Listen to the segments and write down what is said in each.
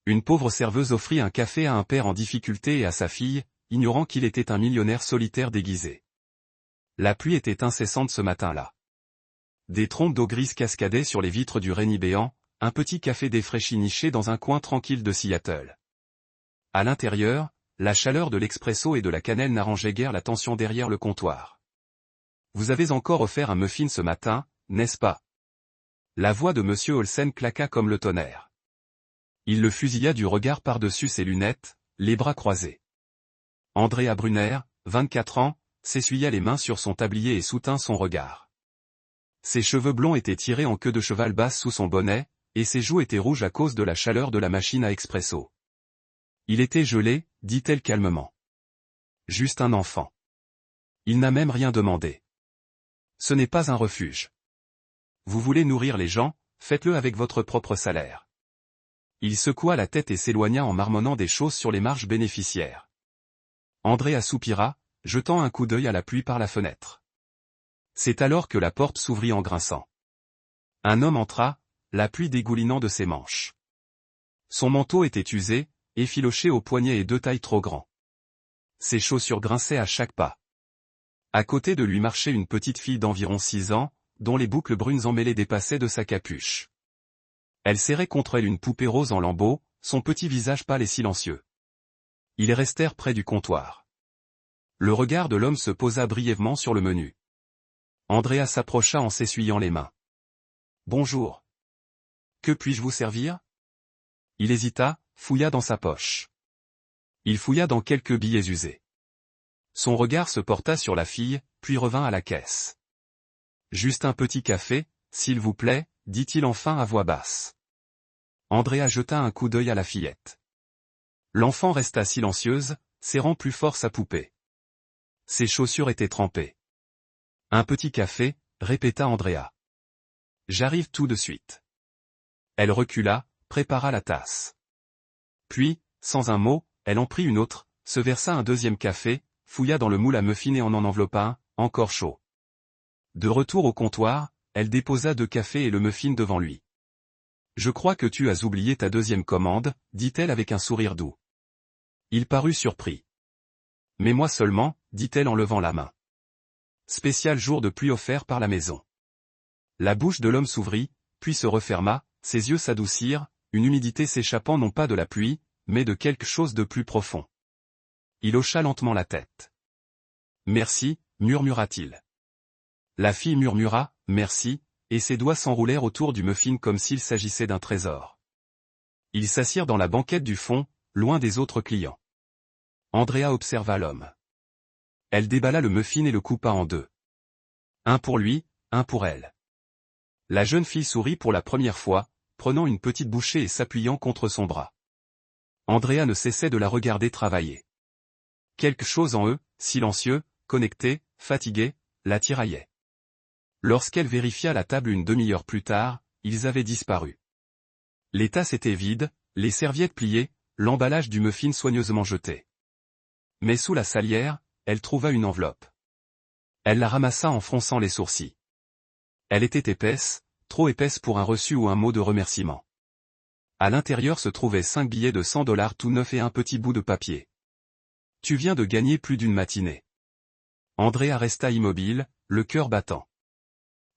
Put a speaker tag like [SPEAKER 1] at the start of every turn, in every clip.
[SPEAKER 1] Une pauvre serveuse offrit un café à un père en difficulté et à sa fille, ignorant qu'il était un millionnaire solitaire déguisé. La pluie était incessante ce matin-là. Des trompes d'eau grise cascadaient sur les vitres du Réni béant, un petit café défraîchi niché dans un coin tranquille de Seattle. À l'intérieur, la chaleur de l'expresso et de la cannelle n'arrangeait guère la tension derrière le comptoir. « Vous avez encore offert un muffin ce matin, n'est-ce pas ?» La voix de M. Olsen claqua comme le tonnerre. Il le fusilla du regard par-dessus ses lunettes, les bras croisés. Andrea Brunner, 24 ans, s'essuya les mains sur son tablier et soutint son regard. Ses cheveux blonds étaient tirés en queue de cheval basse sous son bonnet, et ses joues étaient rouges à cause de la chaleur de la machine à expresso. Il était gelé, dit-elle calmement. Juste un enfant. Il n'a même rien demandé. Ce n'est pas un refuge. Vous voulez nourrir les gens, faites-le avec votre propre salaire. Il secoua la tête et s'éloigna en marmonnant des choses sur les marges bénéficiaires. Andrea soupira, jetant un coup d'œil à la pluie par la fenêtre. C'est alors que la porte s'ouvrit en grinçant. Un homme entra, la pluie dégoulinant de ses manches. Son manteau était usé, effiloché aux poignets et deux tailles trop grands. Ses chaussures grinçaient à chaque pas. À côté de lui marchait une petite fille d'environ 6 ans, dont les boucles brunes emmêlées dépassaient de sa capuche. Elle serrait contre elle une poupée rose en lambeaux, son petit visage pâle et silencieux. Ils restèrent près du comptoir. Le regard de l'homme se posa brièvement sur le menu. Andrea s'approcha en s'essuyant les mains. « Bonjour. Que puis-je vous servir ?» Il hésita, fouilla dans sa poche. Il fouilla dans quelques billets usés. Son regard se porta sur la fille, puis revint à la caisse. « Juste un petit café, s'il vous plaît, » dit-il enfin à voix basse. Andrea jeta un coup d'œil à la fillette. L'enfant resta silencieuse, serrant plus fort sa poupée. Ses chaussures étaient trempées. « Un petit café, » répéta Andrea. « J'arrive tout de suite. » Elle recula, prépara la tasse. Puis, sans un mot, elle en prit une autre, se versa un deuxième café, fouilla dans le moule à muffins et en enveloppa un, encore chaud. De retour au comptoir, elle déposa 2 cafés et le muffin devant lui. « Je crois que tu as oublié ta deuxième commande, » dit-elle avec un sourire doux. Il parut surpris. « Mais moi seulement, » dit-elle en levant la main. Spécial jour de pluie offert par la maison. La bouche de l'homme s'ouvrit, puis se referma, ses yeux s'adoucirent, une humidité s'échappant non pas de la pluie, mais de quelque chose de plus profond. Il hocha lentement la tête. « Merci, » murmura-t-il. La fille murmura « Merci », et ses doigts s'enroulèrent autour du muffin comme s'il s'agissait d'un trésor. Ils s'assirent dans la banquette du fond, loin des autres clients. Andrea observa l'homme. Elle déballa le muffin et le coupa en 2. Un pour lui, un pour elle. La jeune fille sourit pour la première fois, prenant une petite bouchée et s'appuyant contre son bras. Andrea ne cessait de la regarder travailler. Quelque chose en eux, silencieux, connecté, fatigué, la tiraillait. Lorsqu'elle vérifia la table une demi-heure plus tard, ils avaient disparu. Les tasses étaient vides, les serviettes pliées, l'emballage du muffin soigneusement jeté. Mais sous la salière, elle trouva une enveloppe. Elle la ramassa en fronçant les sourcils. Elle était épaisse, trop épaisse pour un reçu ou un mot de remerciement. À l'intérieur se trouvaient 5 billets de $100 tout neufs et un petit bout de papier. « Tu viens de gagner plus d'une matinée. » Andrea resta immobile, le cœur battant.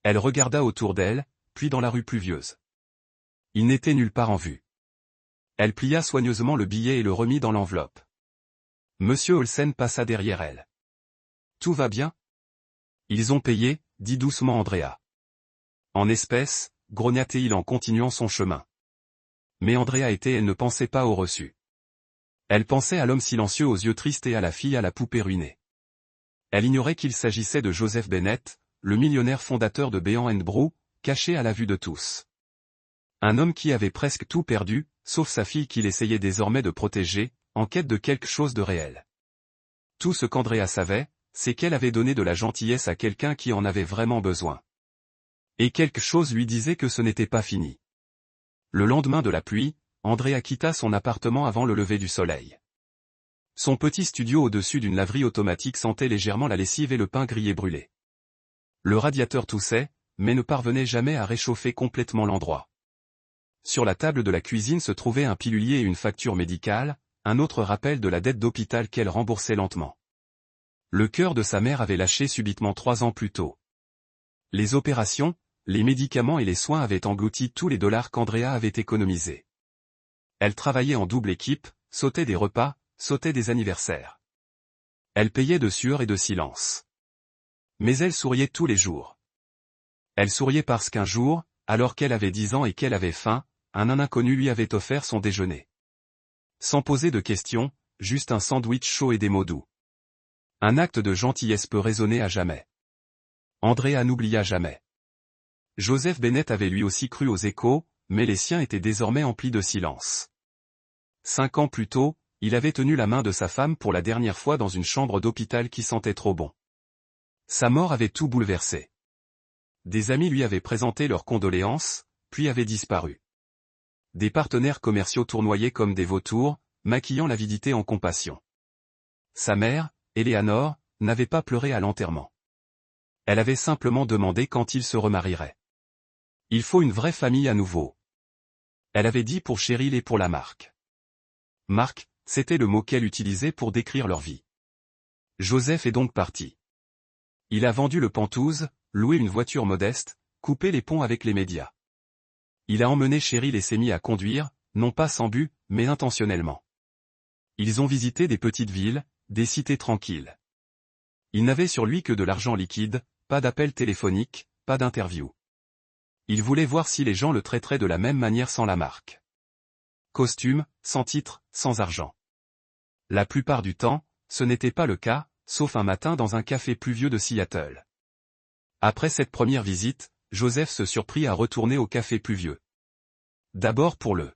[SPEAKER 1] Elle regarda autour d'elle, puis dans la rue pluvieuse. Il n'était nulle part en vue. Elle plia soigneusement le billet et le remit dans l'enveloppe. Monsieur Olsen passa derrière elle. « Tout va bien ? » « Ils ont payé, » dit doucement Andrea. « En espèces, » grogna-t-il en continuant son chemin. Mais Andrea était et ne pensait pas au reçu. Elle pensait à l'homme silencieux aux yeux tristes et à la fille à la poupée ruinée. Elle ignorait qu'il s'agissait de Joseph Bennett, le millionnaire fondateur de Béant & Brou, caché à la vue de tous. Un homme qui avait presque tout perdu, sauf sa fille qu'il essayait désormais de protéger, en quête de quelque chose de réel. Tout ce qu'Andrea savait, c'est qu'elle avait donné de la gentillesse à quelqu'un qui en avait vraiment besoin. Et quelque chose lui disait que ce n'était pas fini. Le lendemain de la pluie, Andrea quitta son appartement avant le lever du soleil. Son petit studio au-dessus d'une laverie automatique sentait légèrement la lessive et le pain grillé brûlé. Le radiateur toussait, mais ne parvenait jamais à réchauffer complètement l'endroit. Sur la table de la cuisine se trouvaient un pilulier et une facture médicale, un autre rappel de la dette d'hôpital qu'elle remboursait lentement. Le cœur de sa mère avait lâché subitement 3 ans plus tôt. Les opérations, les médicaments et les soins avaient englouti tous les dollars qu'Andrea avait économisés. Elle travaillait en double équipe, sautait des repas, sautait des anniversaires. Elle payait de sueur et de silence. Mais elle souriait tous les jours. Elle souriait parce qu'un jour, alors qu'elle avait 10 ans et qu'elle avait faim, un inconnu lui avait offert son déjeuner. Sans poser de questions, juste un sandwich chaud et des mots doux. Un acte de gentillesse peut résonner à jamais. Andrea n'oublia jamais. Joseph Bennett avait lui aussi cru aux échos, mais les siens étaient désormais emplis de silence. 5 ans plus tôt, il avait tenu la main de sa femme pour la dernière fois dans une chambre d'hôpital qui sentait trop bon. Sa mort avait tout bouleversé. Des amis lui avaient présenté leurs condoléances, puis avaient disparu. Des partenaires commerciaux tournoyaient comme des vautours, maquillant l'avidité en compassion. Sa mère, Eleanor, n'avait pas pleuré à l'enterrement. Elle avait simplement demandé quand il se remarierait. Il faut une vraie famille à nouveau. Elle avait dit pour Cheryl et pour la Mark. Mark, c'était le mot qu'elle utilisait pour décrire leur vie. Joseph est donc parti. Il a vendu le Penthouse, loué une voiture modeste, coupé les ponts avec les médias. Il a emmené Cheryl et s'est mis à conduire, non pas sans but, mais intentionnellement. Ils ont visité des petites villes, des cités tranquilles. Il n'avait sur lui que de l'argent liquide, pas d'appel téléphonique, pas d'interview. Il voulait voir si les gens le traiteraient de la même manière sans la Mark. Costume, sans titre, sans argent. La plupart du temps, ce n'était pas le cas, sauf un matin dans un café pluvieux de Seattle. Après cette première visite, Joseph se surprit à retourner au café pluvieux. D'abord pour le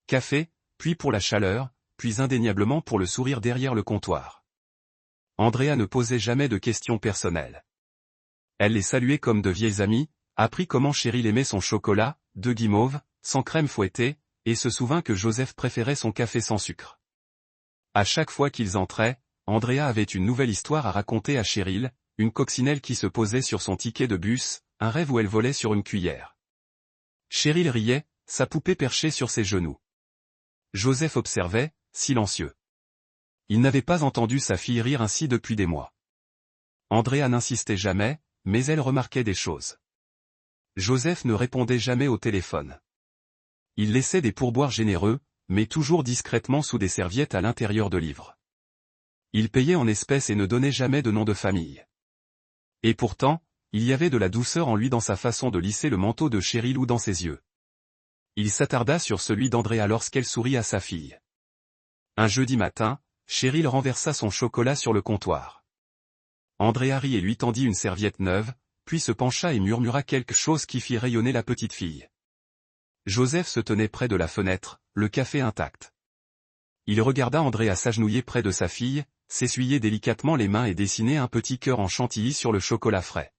[SPEAKER 1] café, puis pour la chaleur, puis indéniablement pour le sourire derrière le comptoir. Andrea ne posait jamais de questions personnelles. Elle les saluait comme de vieilles amies, apprit comment Cheryl aimait son chocolat, de guimauve, sans crème fouettée, et se souvint que Joseph préférait son café sans sucre. À chaque fois qu'ils entraient, Andrea avait une nouvelle histoire à raconter à Cheryl, une coccinelle qui se posait sur son ticket de bus, un rêve où elle volait sur une cuillère. Cheryl riait, sa poupée perchée sur ses genoux. Joseph observait, silencieux. Il n'avait pas entendu sa fille rire ainsi depuis des mois. Andrea n'insistait jamais, mais elle remarquait des choses. Joseph ne répondait jamais au téléphone. Il laissait des pourboires généreux, mais toujours discrètement sous des serviettes à l'intérieur de livres. Il payait en espèces et ne donnait jamais de nom de famille. Et pourtant, il y avait de la douceur en lui dans sa façon de lisser le manteau de Cheryl ou dans ses yeux. Il s'attarda sur celui d'Andrea lorsqu'elle sourit à sa fille. Un jeudi matin, Cheryl renversa son chocolat sur le comptoir. Andrea rit et lui tendit une serviette neuve, puis se pencha et murmura quelque chose qui fit rayonner la petite fille. Joseph se tenait près de la fenêtre, le café intact. Il regarda Andrea s'agenouiller près de sa fille, s'essuyer délicatement les mains et dessiner un petit cœur en chantilly sur le chocolat frais.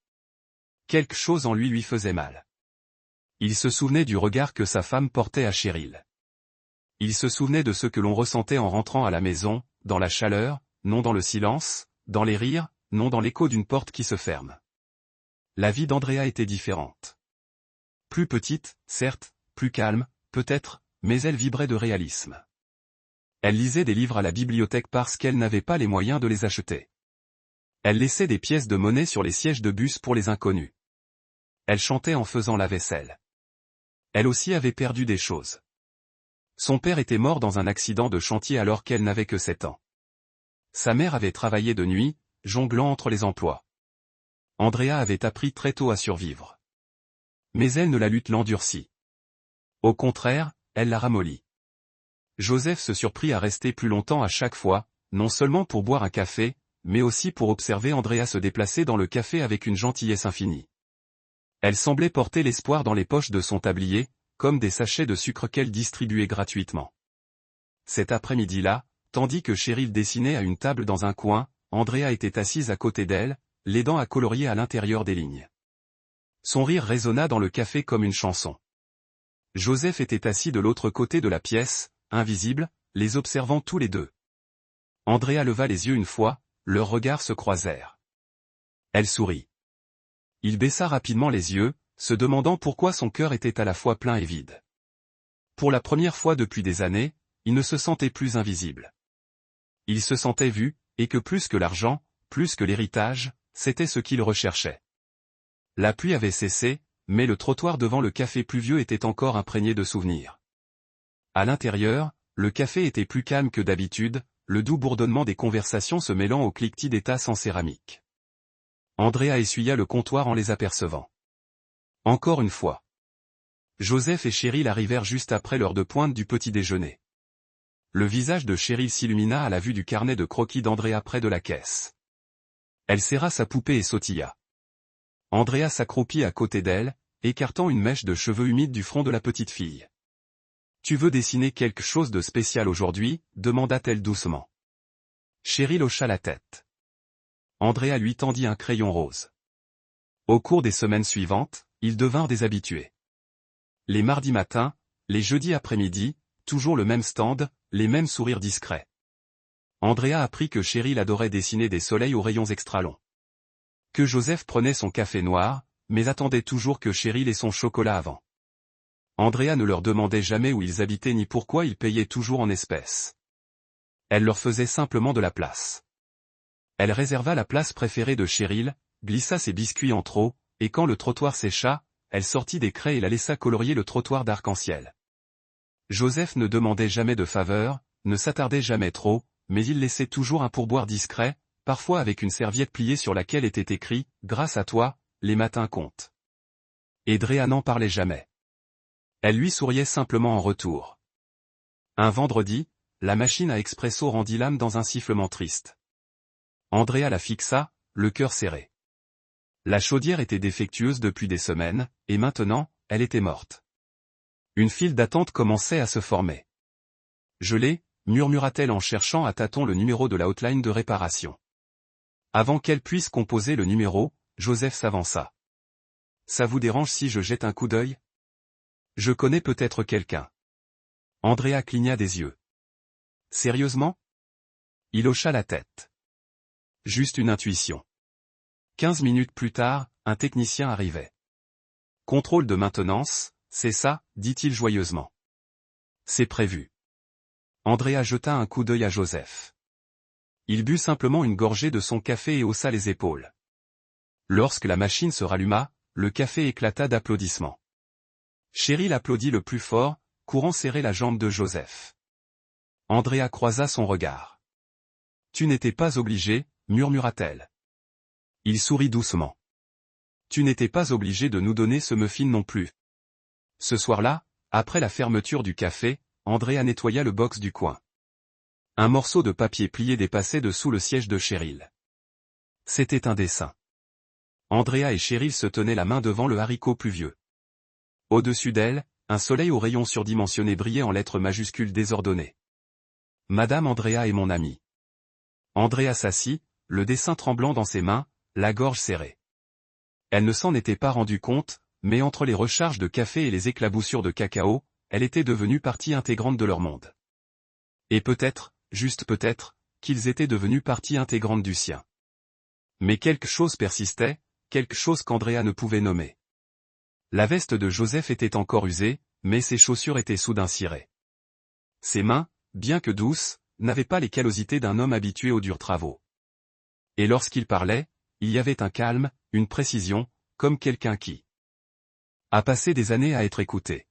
[SPEAKER 1] Quelque chose en lui faisait mal. Il se souvenait du regard que sa femme portait à Cheryl. Il se souvenait de ce que l'on ressentait en rentrant à la maison, dans la chaleur, non dans le silence, dans les rires, non dans l'écho d'une porte qui se ferme. La vie d'Andrea était différente. Plus petite, certes, plus calme, peut-être, mais elle vibrait de réalisme. Elle lisait des livres à la bibliothèque parce qu'elle n'avait pas les moyens de les acheter. Elle laissait des pièces de monnaie sur les sièges de bus pour les inconnus. Elle chantait en faisant la vaisselle. Elle aussi avait perdu des choses. Son père était mort dans un accident de chantier alors qu'elle n'avait que 7 ans. Sa mère avait travaillé de nuit, jonglant entre les emplois. Andrea avait appris très tôt à survivre. Mais elle ne la lutte l'endurcit. Au contraire, elle la ramollit. Joseph se surprit à rester plus longtemps à chaque fois, non seulement pour boire un café, mais aussi pour observer Andrea se déplacer dans le café avec une gentillesse infinie. Elle semblait porter l'espoir dans les poches de son tablier, comme des sachets de sucre qu'elle distribuait gratuitement. Cet après-midi-là, tandis que Cheryl dessinait à une table dans un coin, Andrea était assise à côté d'elle, l'aidant à colorier à l'intérieur des lignes. Son rire résonna dans le café comme une chanson. Joseph était assis de l'autre côté de la pièce, invisible, les observant tous les deux. Andrea leva les yeux une fois, leurs regards se croisèrent. Elle sourit. Il baissa rapidement les yeux, se demandant pourquoi son cœur était à la fois plein et vide. Pour la première fois depuis des années, il ne se sentait plus invisible. Il se sentait vu, et que plus que l'argent, plus que l'héritage, c'était ce qu'il recherchait. La pluie avait cessé, mais le trottoir devant le café pluvieux était encore imprégné de souvenirs. À l'intérieur, le café était plus calme que d'habitude, le doux bourdonnement des conversations se mêlant au cliquetis des tasses en céramique. Andrea essuya le comptoir en les apercevant. Encore une fois. Joseph et Cheryl arrivèrent juste après l'heure de pointe du petit déjeuner. Le visage de Cheryl s'illumina à la vue du carnet de croquis d'Andrea près de la caisse. Elle serra sa poupée et sautilla. Andrea s'accroupit à côté d'elle, écartant une mèche de cheveux humides du front de la petite fille. « Tu veux dessiner quelque chose de spécial aujourd'hui » demanda-t-elle doucement. Cheryl hocha la tête. Andrea lui tendit un crayon rose. Au cours des semaines suivantes, ils devinrent des habitués. Les mardis matins, les jeudis après-midi, toujours le même stand, les mêmes sourires discrets. Andrea apprit que Cheryl adorait dessiner des soleils aux rayons extra longs. Que Joseph prenait son café noir, mais attendait toujours que Cheryl ait son chocolat avant. Andrea ne leur demandait jamais où ils habitaient ni pourquoi ils payaient toujours en espèces. Elle leur faisait simplement de la place. Elle réserva la place préférée de Cheryl, glissa ses biscuits en trop, et quand le trottoir sécha, elle sortit des craies et la laissa colorier le trottoir d'arc-en-ciel. Joseph ne demandait jamais de faveur, ne s'attardait jamais trop, mais il laissait toujours un pourboire discret, parfois avec une serviette pliée sur laquelle était écrit « Grâce à toi, les matins comptent ». Et Drea n'en parlait jamais. Elle lui souriait simplement en retour. Un vendredi, la machine à expresso rendit l'âme dans un sifflement triste. Andrea la fixa, le cœur serré. La chaudière était défectueuse depuis des semaines, et maintenant, elle était morte. Une file d'attente commençait à se former. « Je l'ai » murmura-t-elle en cherchant à tâtons le numéro de la hotline de réparation. Avant qu'elle puisse composer le numéro, Joseph s'avança. « Ça vous dérange si je jette un coup d'œil ? Je connais peut-être quelqu'un. » Andrea cligna des yeux. « Sérieusement ? » Il hocha la tête. « Juste une intuition. » 15 minutes plus tard, un technicien arrivait. « Contrôle de maintenance, c'est ça » dit-il joyeusement. « C'est prévu. » Andrea jeta un coup d'œil à Joseph. Il but simplement une gorgée de son café et haussa les épaules. Lorsque la machine se ralluma, le café éclata d'applaudissements. Cheryl applaudit le plus fort, courant serrer la jambe de Joseph. Andrea croisa son regard. « Tu n'étais pas obligé » murmura-t-elle. Il sourit doucement. « Tu n'étais pas obligé de nous donner ce muffin non plus. » Ce soir-là, après la fermeture du café, Andrea nettoya le box du coin. Un morceau de papier plié dépassait dessous le siège de Cheryl. C'était un dessin. Andrea et Cheryl se tenaient la main devant le haricot pluvieux. Au-dessus d'elle, un soleil aux rayons surdimensionnés brillait en lettres majuscules désordonnées. « Madame Andrea est mon amie. » Andrea s'assit, le dessin tremblant dans ses mains, la gorge serrée. Elle ne s'en était pas rendue compte, mais entre les recharges de café et les éclaboussures de cacao, elle était devenue partie intégrante de leur monde. Et peut-être, juste peut-être, qu'ils étaient devenus partie intégrante du sien. Mais quelque chose persistait, quelque chose qu'Andrea ne pouvait nommer. La veste de Joseph était encore usée, mais ses chaussures étaient soudain cirées. Ses mains, bien que douces, n'avaient pas les callosités d'un homme habitué aux durs travaux. Et lorsqu'il parlait, il y avait un calme, une précision, comme quelqu'un qui a passé des années à être écouté.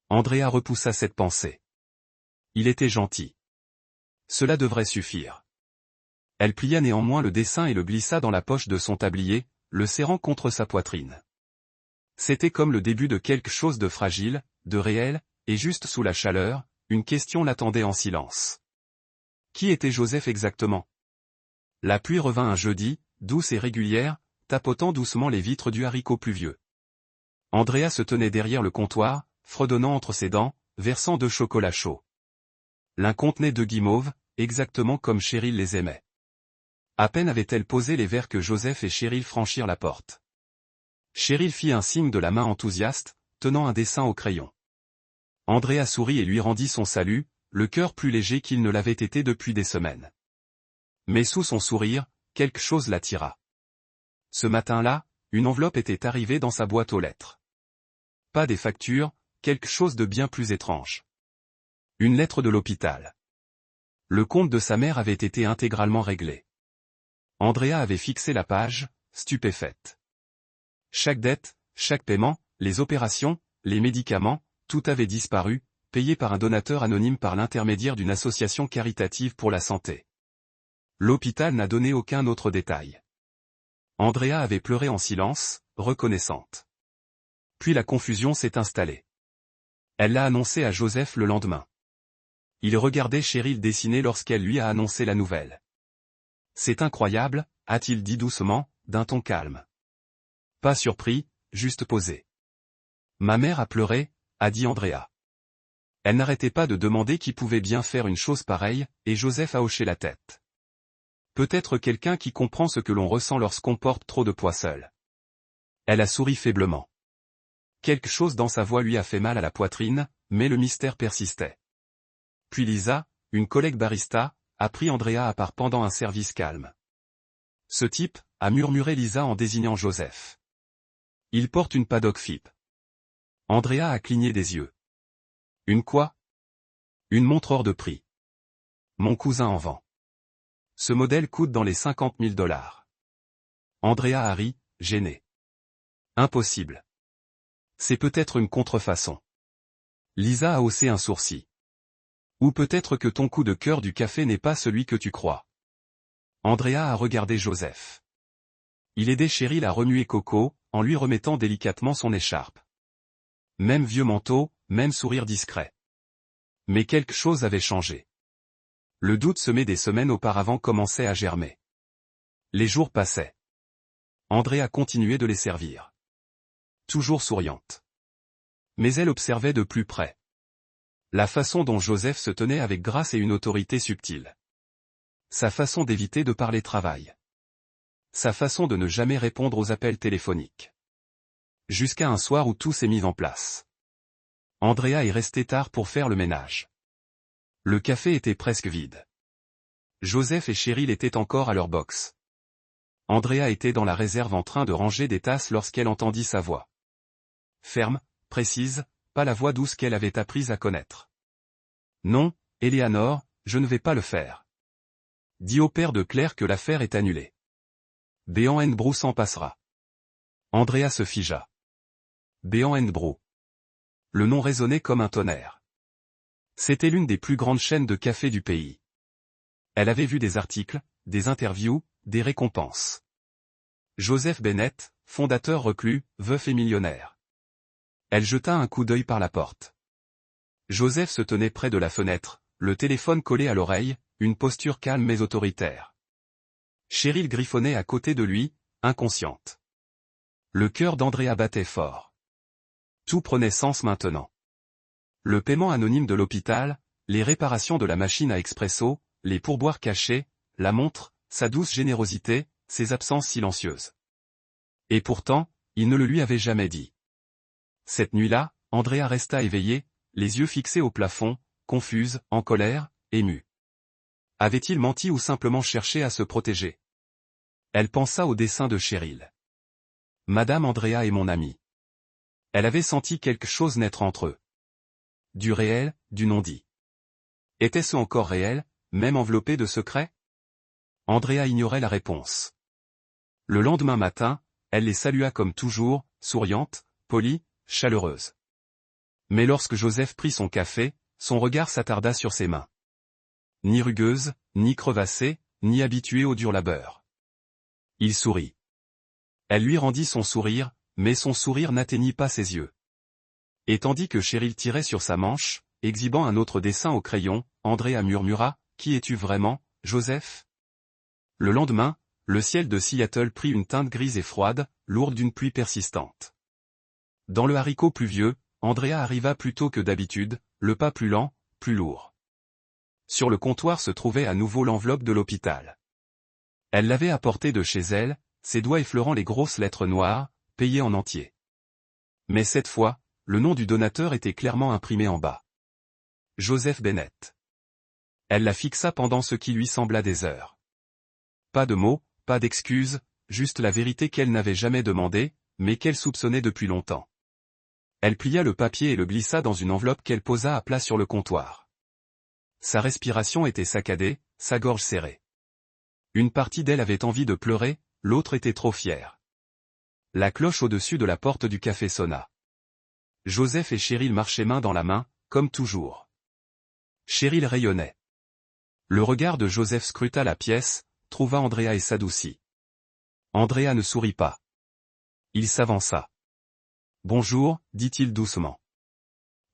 [SPEAKER 1] Andrea repoussa cette pensée. Il était gentil. Cela devrait suffire. Elle plia néanmoins le dessin et le glissa dans la poche de son tablier, le serrant contre sa poitrine. C'était comme le début de quelque chose de fragile, de réel, et juste sous la chaleur, une question l'attendait en silence. Qui était Joseph exactement? La pluie revint un jeudi, douce et régulière, tapotant doucement les vitres du haricot pluvieux. Andrea se tenait derrière le comptoir, fredonnant entre ses dents, versant 2 chocolats chauds. L'un contenait 2 guimauves, exactement comme Cheryl les aimait. À peine avait-elle posé les verres que Joseph et Cheryl franchirent la porte. Cheryl fit un signe de la main enthousiaste, tenant un dessin au crayon. Andrea sourit et lui rendit son salut, le cœur plus léger qu'il ne l'avait été depuis des semaines. Mais sous son sourire, quelque chose l'attira. Ce matin-là, une enveloppe était arrivée dans sa boîte aux lettres. Pas des factures, quelque chose de bien plus étrange. Une lettre de l'hôpital. Le compte de sa mère avait été intégralement réglé. Andrea avait fixé la page, stupéfaite. Chaque dette, chaque paiement, les opérations, les médicaments, tout avait disparu, payé par un donateur anonyme par l'intermédiaire d'une association caritative pour la santé. L'hôpital n'a donné aucun autre détail. Andrea avait pleuré en silence, reconnaissante. Puis la confusion s'est installée. Elle l'a annoncé à Joseph le lendemain. Il regardait Cheryl dessiner lorsqu'elle lui a annoncé la nouvelle. « C'est incroyable », a-t-il dit doucement, d'un ton calme. Pas surpris, juste posé. « Ma mère a pleuré », a dit Andrea. Elle n'arrêtait pas de demander qui pouvait bien faire une chose pareille, et Joseph a hoché la tête. Peut-être quelqu'un qui comprend ce que l'on ressent lorsqu'on porte trop de poids seul. Elle a souri faiblement. Quelque chose dans sa voix lui a fait mal à la poitrine, mais le mystère persistait. Puis Lisa, une collègue barista, a pris Andrea à part pendant un service calme. « Ce type », a murmuré Lisa en désignant Joseph. « Il porte une Paddock Philippe. » Andrea a cligné des yeux. « Une quoi ?»« Une montre hors de prix. Mon cousin en vend. Ce modèle coûte dans les 50 000 $. Andrea a ri, gêné. « Impossible. C'est peut-être une contrefaçon. » Lisa a haussé un sourcil. Ou peut-être que ton coup de cœur du café n'est pas celui que tu crois. Andrea a regardé Joseph. Il aidait Cheryl à remuer Coco, en lui remettant délicatement son écharpe. Même vieux manteau, même sourire discret. Mais quelque chose avait changé. Le doute semé des semaines auparavant commençait à germer. Les jours passaient. Andrea continuait de les servir. Toujours souriante. Mais elle observait de plus près la façon dont Joseph se tenait avec grâce et une autorité subtile. Sa façon d'éviter de parler travail. Sa façon de ne jamais répondre aux appels téléphoniques. Jusqu'à un soir où tout s'est mis en place. Andrea est restée tard pour faire le ménage. Le café était presque vide. Joseph et Cheryl étaient encore à leur box. Andrea était dans la réserve en train de ranger des tasses lorsqu'elle entendit sa voix. Ferme, précise, pas la voix douce qu'elle avait apprise à connaître. Non, Eleanor, je ne vais pas le faire. Dis au père de Claire que l'affaire est annulée. Béan Henbrough s'en passera. Andrea se figea. Béan Henbrough. Le nom résonnait comme un tonnerre. C'était l'une des plus grandes chaînes de café du pays. Elle avait vu des articles, des interviews, des récompenses. Joseph Bennett, fondateur reclus, veuf et millionnaire. Elle jeta un coup d'œil par la porte. Joseph se tenait près de la fenêtre, le téléphone collé à l'oreille, une posture calme mais autoritaire. Cheryl griffonnait à côté de lui, inconsciente. Le cœur d'Andrea battait fort. Tout prenait sens maintenant. Le paiement anonyme de l'hôpital, les réparations de la machine à expresso, les pourboires cachés, la montre, sa douce générosité, ses absences silencieuses. Et pourtant, il ne le lui avait jamais dit. Cette nuit-là, Andrea resta éveillée, les yeux fixés au plafond, confuse, en colère, émue. Avait-il menti ou simplement cherché à se protéger? Elle pensa au dessin de Cheryl. Madame Andrea est mon amie. Elle avait senti quelque chose naître entre eux. Du réel, du non-dit. Était-ce encore réel, même enveloppé de secrets? Andrea ignorait la réponse. Le lendemain matin, elle les salua comme toujours, souriante, polie, chaleureuse. Mais lorsque Joseph prit son café, son regard s'attarda sur ses mains. Ni rugueuses, ni crevassées, ni habituées au dur labeur. Il sourit. Elle lui rendit son sourire, mais son sourire n'atteignit pas ses yeux. Et tandis que Cheryl tirait sur sa manche, exhibant un autre dessin au crayon, Andrea murmura, « Qui es-tu vraiment, Joseph ?» Le lendemain, le ciel de Seattle prit une teinte grise et froide, lourde d'une pluie persistante. Dans le haricot pluvieux, Andrea arriva plus tôt que d'habitude, le pas plus lent, plus lourd. Sur le comptoir se trouvait à nouveau l'enveloppe de l'hôpital. Elle l'avait apportée de chez elle, ses doigts effleurant les grosses lettres noires, payées en entier. Mais cette fois, le nom du donateur était clairement imprimé en bas. Joseph Bennett. Elle la fixa pendant ce qui lui sembla des heures. Pas de mots, pas d'excuses, juste la vérité qu'elle n'avait jamais demandée, mais qu'elle soupçonnait depuis longtemps. Elle plia le papier et le glissa dans une enveloppe qu'elle posa à plat sur le comptoir. Sa respiration était saccadée, sa gorge serrée. Une partie d'elle avait envie de pleurer, l'autre était trop fière. La cloche au-dessus de la porte du café sonna. Joseph et Cheryl marchaient main dans la main, comme toujours. Cheryl rayonnait. Le regard de Joseph scruta la pièce, trouva Andrea et s'adoucit. Andrea ne sourit pas. Il s'avança. « Bonjour », dit-il doucement.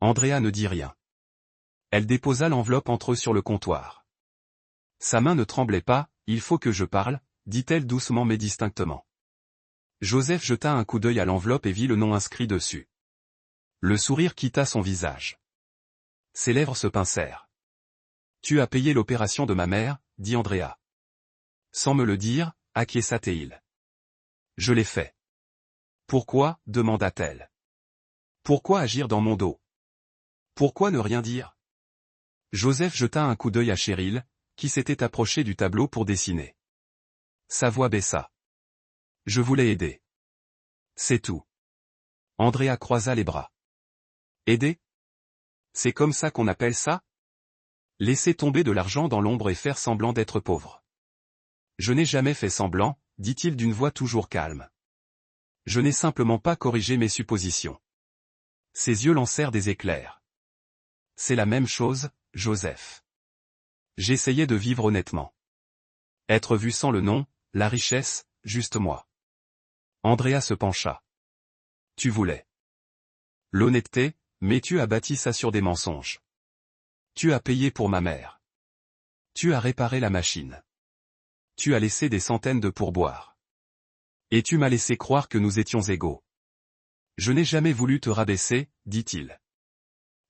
[SPEAKER 1] Andrea ne dit rien. Elle déposa l'enveloppe entre eux sur le comptoir. Sa main ne tremblait pas. « Il faut que je parle », dit-elle doucement mais distinctement. Joseph jeta un coup d'œil à l'enveloppe et vit le nom inscrit dessus. Le sourire quitta son visage. Ses lèvres se pincèrent. « Tu as payé l'opération de ma mère », dit Andrea. Sans me le dire, acquiesça Théil. Je l'ai fait. Pourquoi, demanda-t-elle. Pourquoi agir dans mon dos? Pourquoi ne rien dire? Joseph jeta un coup d'œil à Cheryl, qui s'était approchée du tableau pour dessiner. Sa voix baissa. Je voulais aider. C'est tout. Andrea croisa les bras. Aider? C'est comme ça qu'on appelle ça? Laisser tomber de l'argent dans l'ombre et faire semblant d'être pauvre. Je n'ai jamais fait semblant, dit-il d'une voix toujours calme. Je n'ai simplement pas corrigé mes suppositions. Ses yeux lancèrent des éclairs. C'est la même chose, Joseph. J'essayais de vivre honnêtement. Être vu sans le nom, la richesse, juste moi. Andrea se pencha. Tu voulais. L'honnêteté, mais tu as bâti ça sur des mensonges. Tu as payé pour ma mère. Tu as réparé la machine. Tu as laissé des centaines de pourboires. Et tu m'as laissé croire que nous étions égaux. Je n'ai jamais voulu te rabaisser, dit-il.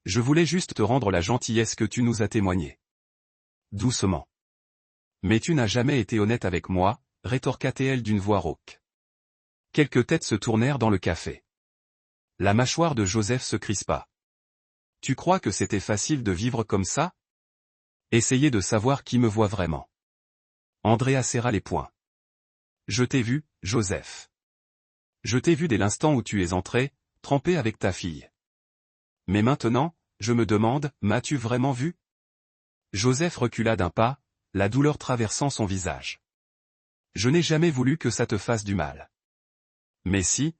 [SPEAKER 1] Je voulais juste te rendre la gentillesse que tu nous as témoignée. Doucement. Mais tu n'as jamais été honnête avec moi, rétorqua-t-elle d'une voix rauque. Quelques têtes se tournèrent dans le café. La mâchoire de Joseph se crispa. Tu crois que c'était facile de vivre comme ça? Essayez de savoir qui me voit vraiment. Andrea serra les poings. Je t'ai vu, Joseph. Je t'ai vu dès l'instant où tu es entré, trempé avec ta fille. Mais maintenant, je me demande, m'as-tu vraiment vu? Joseph recula d'un pas, la douleur traversant son visage. Je n'ai jamais voulu que ça te fasse du mal. Mais si,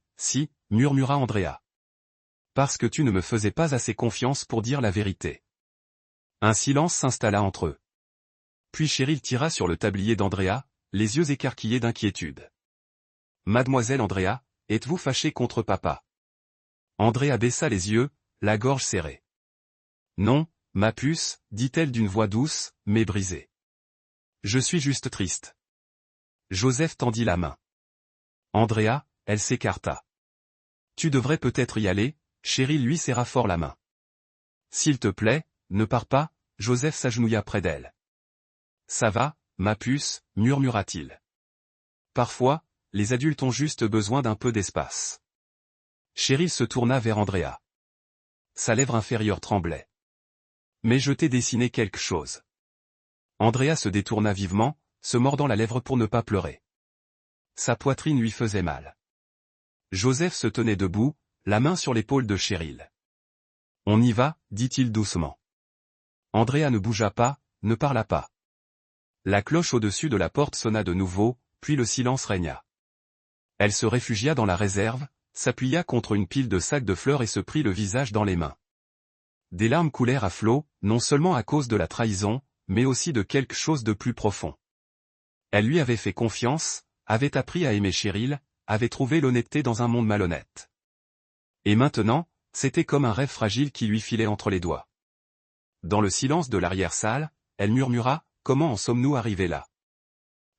[SPEAKER 1] murmura Andrea. Parce que tu ne me faisais pas assez confiance pour dire la vérité. Un silence s'installa entre eux. Puis Cheryl tira sur le tablier d'Andrea, les yeux écarquillés d'inquiétude. Mademoiselle Andrea, êtes-vous fâchée contre papa? Andrea baissa les yeux, la gorge serrée. Non, ma puce, dit-elle d'une voix douce, mais brisée. Je suis juste triste. Joseph tendit la main. Andrea, elle s'écarta. Tu devrais peut-être y aller, Cheryl lui serra fort la main. S'il te plaît, ne pars pas, Joseph s'agenouilla près d'elle. Ça va, ma puce, murmura-t-il. Parfois, les adultes ont juste besoin d'un peu d'espace. Cheryl se tourna vers Andrea. Sa lèvre inférieure tremblait. Mais je t'ai dessiné quelque chose. Andrea se détourna vivement, se mordant la lèvre pour ne pas pleurer. Sa poitrine lui faisait mal. Joseph se tenait debout, la main sur l'épaule de Cheryl. On y va, dit-il doucement. Andrea ne bougea pas, ne parla pas. La cloche au-dessus de la porte sonna de nouveau, puis le silence régna. Elle se réfugia dans la réserve, s'appuya contre une pile de sacs de fleurs et se prit le visage dans les mains. Des larmes coulèrent à flots, non seulement à cause de la trahison, mais aussi de quelque chose de plus profond. Elle lui avait fait confiance, avait appris à aimer Cheryl, avait trouvé l'honnêteté dans un monde malhonnête. Et maintenant, c'était comme un rêve fragile qui lui filait entre les doigts. Dans le silence de l'arrière-salle, elle murmura, « Comment en sommes-nous arrivés là ?»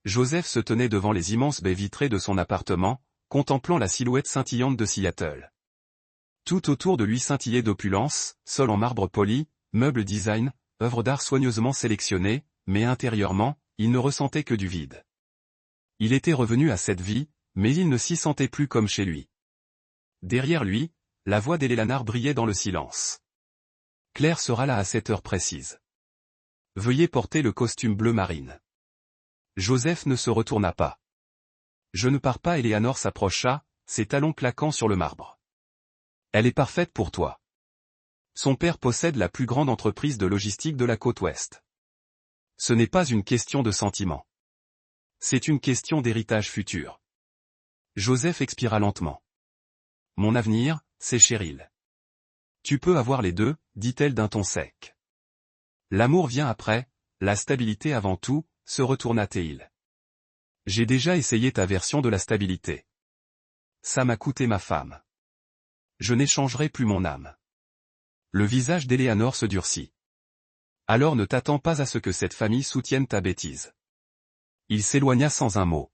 [SPEAKER 1] Joseph se tenait devant les immenses baies vitrées de son appartement, contemplant la silhouette scintillante de Seattle. Tout autour de lui scintillait d'opulence, sol en marbre poli, meubles design, œuvres d'art soigneusement sélectionnées, mais intérieurement, il ne ressentait que du vide. Il était revenu à cette vie, mais il ne s'y sentait plus comme chez lui. Derrière lui, la voix d'Eleanor brillait dans le silence. Claire sera là à cette heure précise. Veuillez porter le costume bleu marine. Joseph ne se retourna pas. Je ne pars pas. Eleanor s'approcha, ses talons claquant sur le marbre. Elle est parfaite pour toi. Son père possède la plus grande entreprise de logistique de la côte ouest. Ce n'est pas une question de sentiment. C'est une question d'héritage futur. Joseph expira lentement. Mon avenir, c'est Cheryl. Tu peux avoir les deux, dit-elle d'un ton sec. L'amour vient après, la stabilité avant tout, se retourna-t-il. J'ai déjà essayé ta version de la stabilité. Ça m'a coûté ma femme. Je n'échangerai plus mon âme. Le visage d'Éléanore se durcit. Alors ne t'attends pas à ce que cette famille soutienne ta bêtise. Il s'éloigna sans un mot.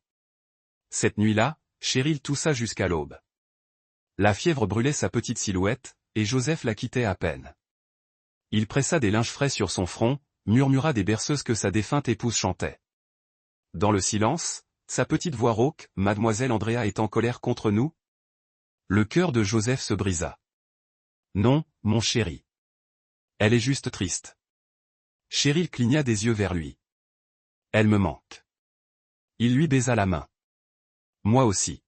[SPEAKER 1] Cette nuit-là, Cheryl toussa jusqu'à l'aube. La fièvre brûlait sa petite silhouette, et Joseph la quittait à peine. Il pressa des linges frais sur son front, murmura des berceuses que sa défunte épouse chantait. Dans le silence, sa petite voix rauque, « Mademoiselle Andrea est en colère contre nous ?» Le cœur de Joseph se brisa. Non, mon chéri. Elle est juste triste. Cheryl cligna des yeux vers lui. Elle me manque. Il lui baisa la main. Moi aussi.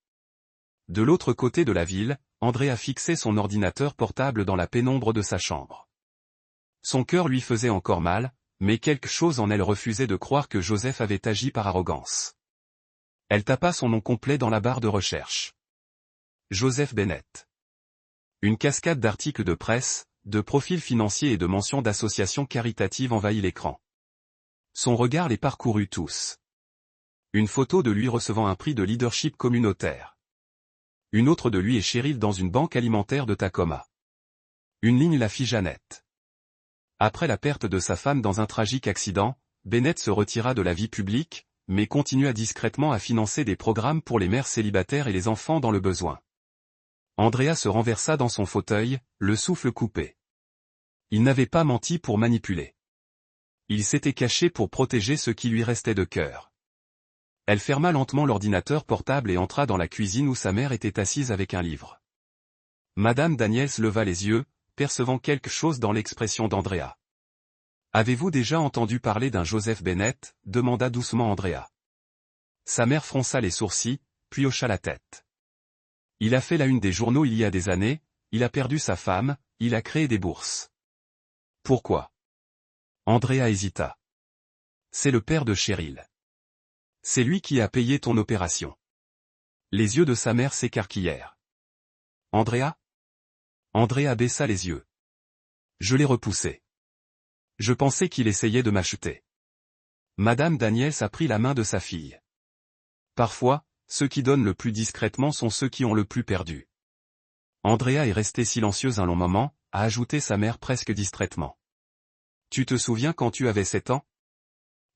[SPEAKER 1] De l'autre côté de la ville, Andrea fixait son ordinateur portable dans la pénombre de sa chambre. Son cœur lui faisait encore mal, mais quelque chose en elle refusait de croire que Joseph avait agi par arrogance. Elle tapa son nom complet dans la barre de recherche. Joseph Bennett. Une cascade d'articles de presse, de profils financiers et de mentions d'associations caritatives envahit l'écran. Son regard les parcourut tous. Une photo de lui recevant un prix de leadership communautaire. Une autre de lui et Cheryl dans une banque alimentaire de Tacoma. Une ligne la fit Jeannette. Après la perte de sa femme dans un tragique accident, Bennett se retira de la vie publique, mais continua discrètement à financer des programmes pour les mères célibataires et les enfants dans le besoin. Andrea se renversa dans son fauteuil, le souffle coupé. Il n'avait pas menti pour manipuler. Il s'était caché pour protéger ce qui lui restait de cœur. Elle ferma lentement l'ordinateur portable et entra dans la cuisine où sa mère était assise avec un livre. Madame Daniels leva les yeux, percevant quelque chose dans l'expression d'Andrea. « Avez-vous déjà entendu parler d'un Joseph Bennett ?» demanda doucement Andrea. Sa mère fronça les sourcils, puis hocha la tête. Il a fait la une des journaux il y a des années, il a perdu sa femme, il a créé des bourses. Pourquoi? Andrea hésita. C'est le père de Cheryl. C'est lui qui a payé ton opération. Les yeux de sa mère s'écarquillèrent. Andrea? Andrea baissa les yeux. Je l'ai repoussé. Je pensais qu'il essayait de m'acheter. Madame Daniels a pris la main de sa fille. Parfois, ceux qui donnent le plus discrètement sont ceux qui ont le plus perdu. Andrea est restée silencieuse un long moment, a ajouté sa mère presque distraitement. Tu te souviens quand tu avais 7 ans?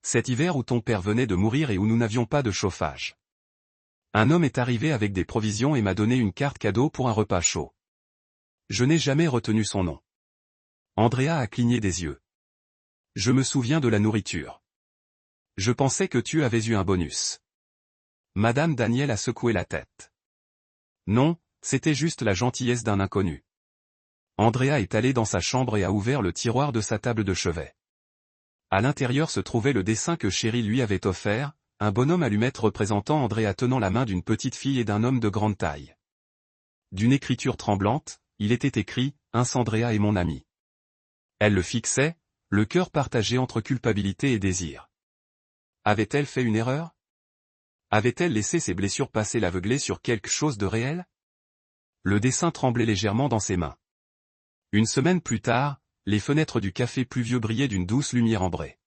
[SPEAKER 1] Cet hiver où ton père venait de mourir et où nous n'avions pas de chauffage. Un homme est arrivé avec des provisions et m'a donné une carte cadeau pour un repas chaud. Je n'ai jamais retenu son nom. Andrea a cligné des yeux. Je me souviens de la nourriture. Je pensais que tu avais eu un bonus. Madame Daniel a secoué la tête. Non, c'était juste la gentillesse d'un inconnu. Andrea est allé dans sa chambre et a ouvert le tiroir de sa table de chevet. À l'intérieur se trouvait le dessin que Cheryl lui avait offert, un bonhomme allumette représentant Andrea tenant la main d'une petite fille et d'un homme de grande taille. D'une écriture tremblante, il était écrit « Andrea est mon ami ». Elle le fixait, le cœur partagé entre culpabilité et désir. Avait-elle fait une erreur? Avait-elle laissé ses blessures passer l'aveuglée sur quelque chose de réel? Le dessin tremblait légèrement dans ses mains. Une semaine plus tard, les fenêtres du café pluvieux brillaient d'une douce lumière ambrée.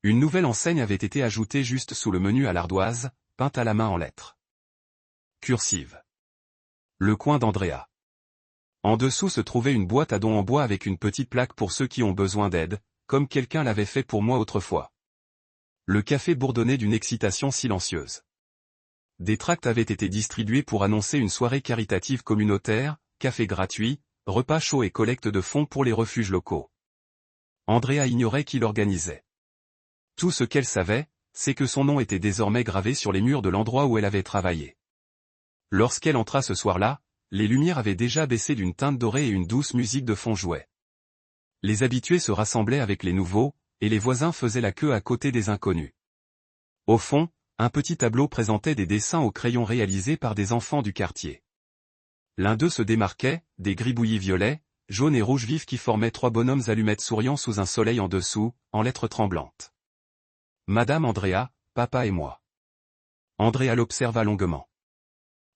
[SPEAKER 1] Une nouvelle enseigne avait été ajoutée juste sous le menu à l'ardoise, peinte à la main en lettres cursives. Le coin d'Andrea. En dessous se trouvait une boîte à dons en bois avec une petite plaque pour ceux qui ont besoin d'aide, comme quelqu'un l'avait fait pour moi autrefois. Le café bourdonnait d'une excitation silencieuse. Des tracts avaient été distribués pour annoncer une soirée caritative communautaire, café gratuit, repas chauds et collecte de fonds pour les refuges locaux. Andrea ignorait qui l'organisait. Tout ce qu'elle savait, c'est que son nom était désormais gravé sur les murs de l'endroit où elle avait travaillé. Lorsqu'elle entra ce soir-là, les lumières avaient déjà baissé d'une teinte dorée et une douce musique de fond jouait. Les habitués se rassemblaient avec les nouveaux, et les voisins faisaient la queue à côté des inconnus. Au fond, un petit tableau présentait des dessins au crayon réalisés par des enfants du quartier. L'un d'eux se démarquait, des gribouillis violets, jaunes et rouges vifs qui formaient 3 bonhommes allumettes souriant sous un soleil en dessous, en lettres tremblantes. Madame Andrea, papa et moi. Andrea l'observa longuement.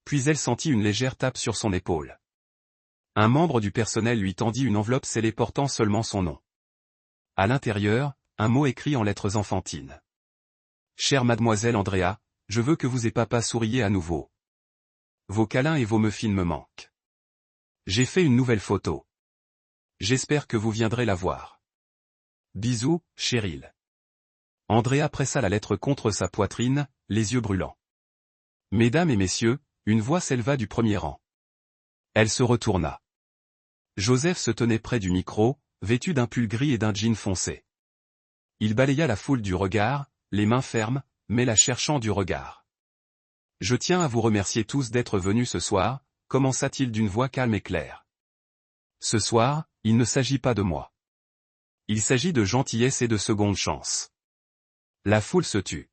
[SPEAKER 1] Puis elle sentit une légère tape sur son épaule. Un membre du personnel lui tendit une enveloppe scellée portant seulement son nom. À l'intérieur, un mot écrit en lettres enfantines. Chère mademoiselle Andrea, je veux que vous et papa souriez à nouveau. Vos câlins et vos muffins me manquent. J'ai fait une nouvelle photo. J'espère que vous viendrez la voir. Bisous, Cheryl. Andrea pressa la lettre contre sa poitrine, les yeux brûlants. Mesdames et messieurs, une voix s'éleva du premier rang. Elle se retourna. Joseph se tenait près du micro, vêtu d'un pull gris et d'un jean foncé. Il balaya la foule du regard, les mains fermes, mais la cherchant du regard. Je tiens à vous remercier tous d'être venus ce soir, commença-t-il d'une voix calme et claire. Ce soir, il ne s'agit pas de moi. Il s'agit de gentillesse et de seconde chance. La foule se tut.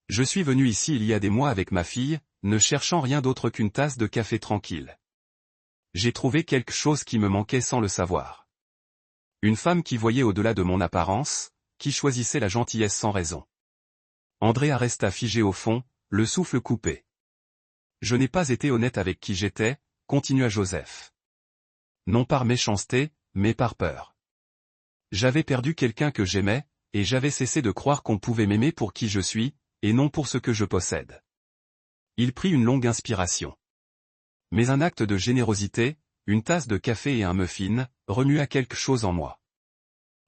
[SPEAKER 1] Je suis venu ici il y a des mois avec ma fille, ne cherchant rien d'autre qu'une tasse de café tranquille. J'ai trouvé quelque chose qui me manquait sans le savoir. Une femme qui voyait au-delà de mon apparence, qui choisissait la gentillesse sans raison. Andrea resta figé au fond, le souffle coupé. Je n'ai pas été honnête avec qui j'étais, continua Joseph. Non par méchanceté, mais par peur. J'avais perdu quelqu'un que j'aimais, et j'avais cessé de croire qu'on pouvait m'aimer pour qui je suis, et non pour ce que je possède. Il prit une longue inspiration. Mais un acte de générosité, une tasse de café et un muffin, remua quelque chose en moi.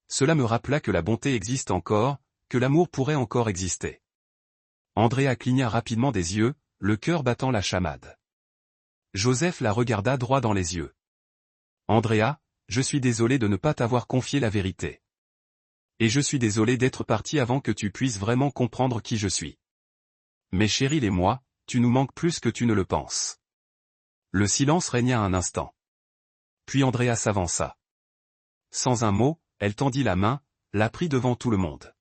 [SPEAKER 1] Cela me rappela que la bonté existe encore, que l'amour pourrait encore exister. Andrea cligna rapidement des yeux, le cœur battant la chamade. Joseph la regarda droit dans les yeux. Andrea, je suis désolé de ne pas t'avoir confié la vérité. Et je suis désolé d'être parti avant que tu puisses vraiment comprendre qui je suis. Mais Cheryl et moi, tu nous manques plus que tu ne le penses. Le silence régna un instant. Puis Andrea s'avança. Sans un mot, elle tendit la main, la prit devant tout le monde.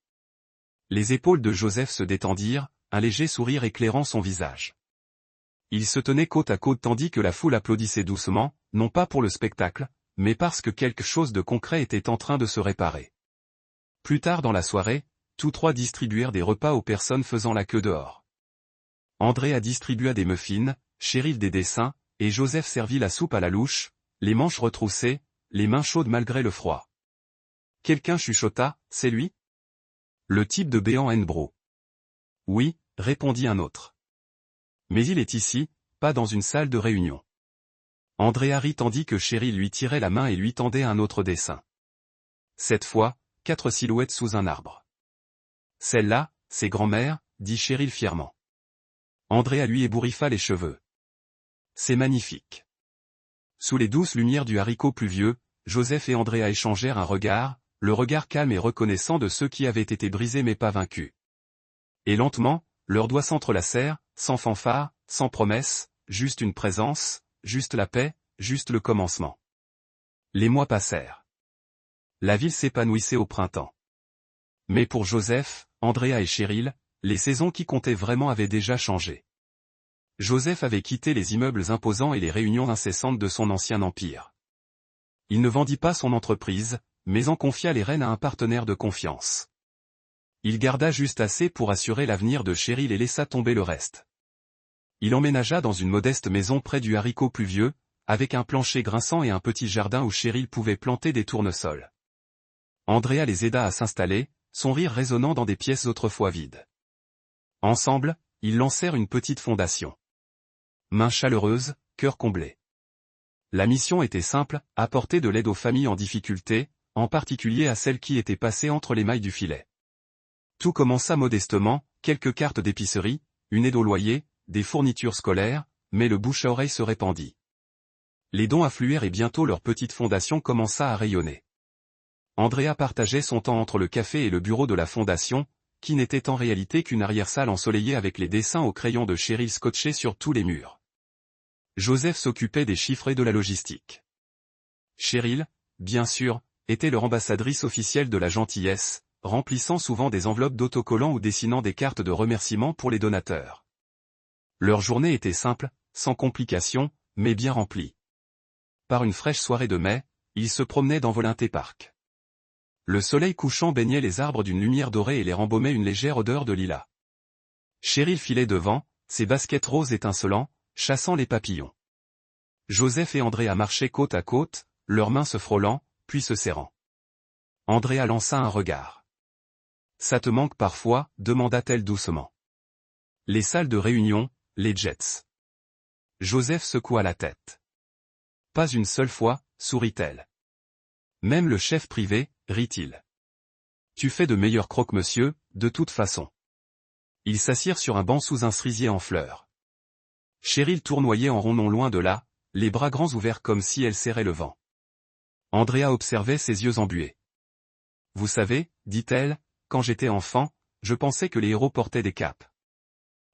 [SPEAKER 1] Les épaules de Joseph se détendirent, un léger sourire éclairant son visage. Ils se tenaient côte à côte tandis que la foule applaudissait doucement, non pas pour le spectacle, mais parce que quelque chose de concret était en train de se réparer. Plus tard dans la soirée, tous trois distribuèrent des repas aux personnes faisant la queue dehors. Andrea distribua des muffins, Cheryl des dessins, et Joseph servit la soupe à la louche, les manches retroussées, les mains chaudes malgré le froid. Quelqu'un chuchota, c'est lui? Le type de béant Henbro. Oui, répondit un autre. Mais il est ici, pas dans une salle de réunion. Andrea rit tandis que Cheryl lui tirait la main et lui tendait un autre dessin. Cette fois, 4 silhouettes sous un arbre. Celle-là, c'est grand-mère, dit Cheryl fièrement. Andrea lui ébouriffa les cheveux. C'est magnifique. Sous les douces lumières du haricot pluvieux, Joseph et Andrea échangèrent un regard, le regard calme et reconnaissant de ceux qui avaient été brisés mais pas vaincus. Et lentement, leurs doigts s'entrelacèrent, sans fanfare, sans promesse, juste une présence, juste la paix, juste le commencement. Les mois passèrent. La ville s'épanouissait au printemps. Mais pour Joseph, Andrea et Cheryl, les saisons qui comptaient vraiment avaient déjà changé. Joseph avait quitté les immeubles imposants et les réunions incessantes de son ancien empire. Il ne vendit pas son entreprise, mais en confia les rênes à un partenaire de confiance. Il garda juste assez pour assurer l'avenir de Cheryl et laissa tomber le reste. Il emménagea dans une modeste maison près du haricot pluvieux, avec un plancher grinçant et un petit jardin où Cheryl pouvait planter des tournesols. Andrea les aida à s'installer, son rire résonnant dans des pièces autrefois vides. Ensemble, ils lancèrent une petite fondation. Mains chaleureuses, cœur comblé. La mission était simple, apporter de l'aide aux familles en difficulté, en particulier à celles qui étaient passées entre les mailles du filet. Tout commença modestement, quelques cartes d'épicerie, une aide au loyer, des fournitures scolaires, mais le bouche à oreille se répandit. Les dons affluèrent et bientôt leur petite fondation commença à rayonner. Andrea partageait son temps entre le café et le bureau de la fondation, qui n'était en réalité qu'une arrière-salle ensoleillée avec les dessins au crayon de Cheryl scotchés sur tous les murs. Joseph s'occupait des chiffres et de la logistique. Cheryl, bien sûr, était leur ambassadrice officielle de la gentillesse, remplissant souvent des enveloppes d'autocollants ou dessinant des cartes de remerciement pour les donateurs. Leur journée était simple, sans complications, mais bien rempli. Par une fraîche soirée de mai, il se promenait dans Volinté Park. Le soleil couchant baignait les arbres d'une lumière dorée et les rembaumait une légère odeur de lilas. Cheryl filait devant, ses baskets roses étincelants, chassant les papillons. Joseph et Andrea marchaient côte à côte, leurs mains se frôlant, puis se serrant. Andrea lança un regard. « Ça te manque parfois ?» demanda-t-elle doucement. « Les salles de réunion, les jets. » Joseph secoua la tête. « Pas une seule fois » sourit-elle. « Même le chef privé » rit-il. « Tu fais de meilleurs croque-monsieur, de toute façon. » Ils s'assirent sur un banc sous un cerisier en fleurs. Cheryl tournoyait en rond non loin de là, les bras grands ouverts comme si elle serrait le vent. Andrea observait ses yeux embués. « Vous savez, dit-elle, quand j'étais enfant, je pensais que les héros portaient des capes.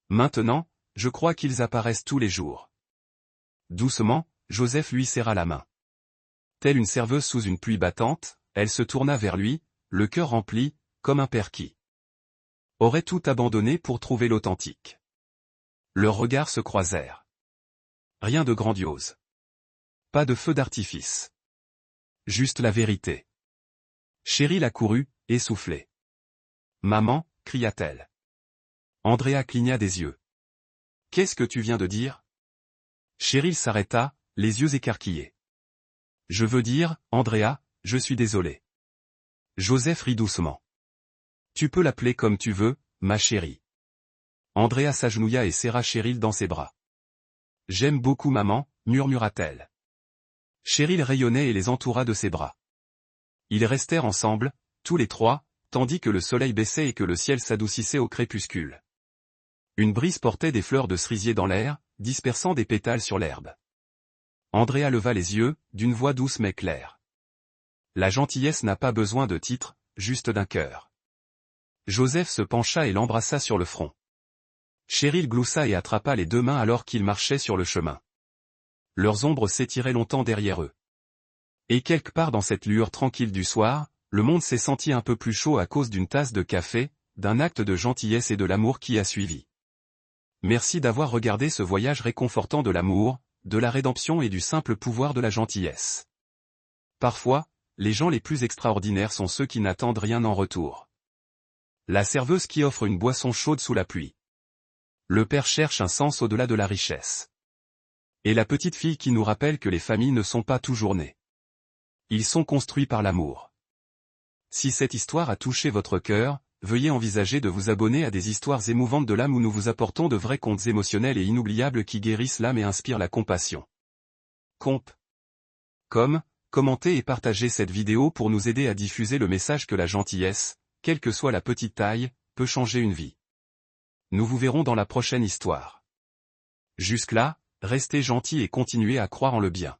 [SPEAKER 1] Maintenant, je crois qu'ils apparaissent tous les jours. » Doucement, Joseph lui serra la main. Telle une serveuse sous une pluie battante, elle se tourna vers lui, le cœur rempli, comme un père qui aurait tout abandonné pour trouver l'authentique. Leurs regards se croisèrent. Rien de grandiose. Pas de feu d'artifice. Juste la vérité. Cheryl accourut, essoufflée. « Maman » cria-t-elle. Andrea cligna des yeux. « Qu'est-ce que tu viens de dire ?» Cheryl s'arrêta, les yeux écarquillés. « Je veux dire, Andrea, je suis désolé. » Joseph rit doucement. « Tu peux l'appeler comme tu veux, ma chérie. » Andrea s'agenouilla et serra Cheryl dans ses bras. « J'aime beaucoup maman » murmura-t-elle. Cheryl rayonnait et les entoura de ses bras. Ils restèrent ensemble, tous les trois, tandis que le soleil baissait et que le ciel s'adoucissait au crépuscule. Une brise portait des fleurs de cerisier dans l'air, dispersant des pétales sur l'herbe. Andrea leva les yeux, d'une voix douce mais claire. « La gentillesse n'a pas besoin de titre, juste d'un cœur. » Joseph se pencha et l'embrassa sur le front. Cheryl gloussa et attrapa les deux mains alors qu'ils marchaient sur le chemin. Leurs ombres s'étiraient longtemps derrière eux. Et quelque part dans cette lueur tranquille du soir, le monde s'est senti un peu plus chaud à cause d'une tasse de café, d'un acte de gentillesse et de l'amour qui a suivi. Merci d'avoir regardé ce voyage réconfortant de l'amour, de la rédemption et du simple pouvoir de la gentillesse. Parfois, les gens les plus extraordinaires sont ceux qui n'attendent rien en retour. La serveuse qui offre une boisson chaude sous la pluie. Le père cherche un sens au-delà de la richesse. Et la petite fille qui nous rappelle que les familles ne sont pas toujours nées. Ils sont construits par l'amour. Si cette histoire a touché votre cœur, veuillez envisager de vous abonner à des histoires émouvantes de l'âme où nous vous apportons de vrais contes émotionnels et inoubliables qui guérissent l'âme et inspirent la compassion. Commentez et partagez cette vidéo pour nous aider à diffuser le message que la gentillesse, quelle que soit la petite taille, peut changer une vie. Nous vous verrons dans la prochaine histoire. Jusque-là, restez gentils et continuez à croire en le bien.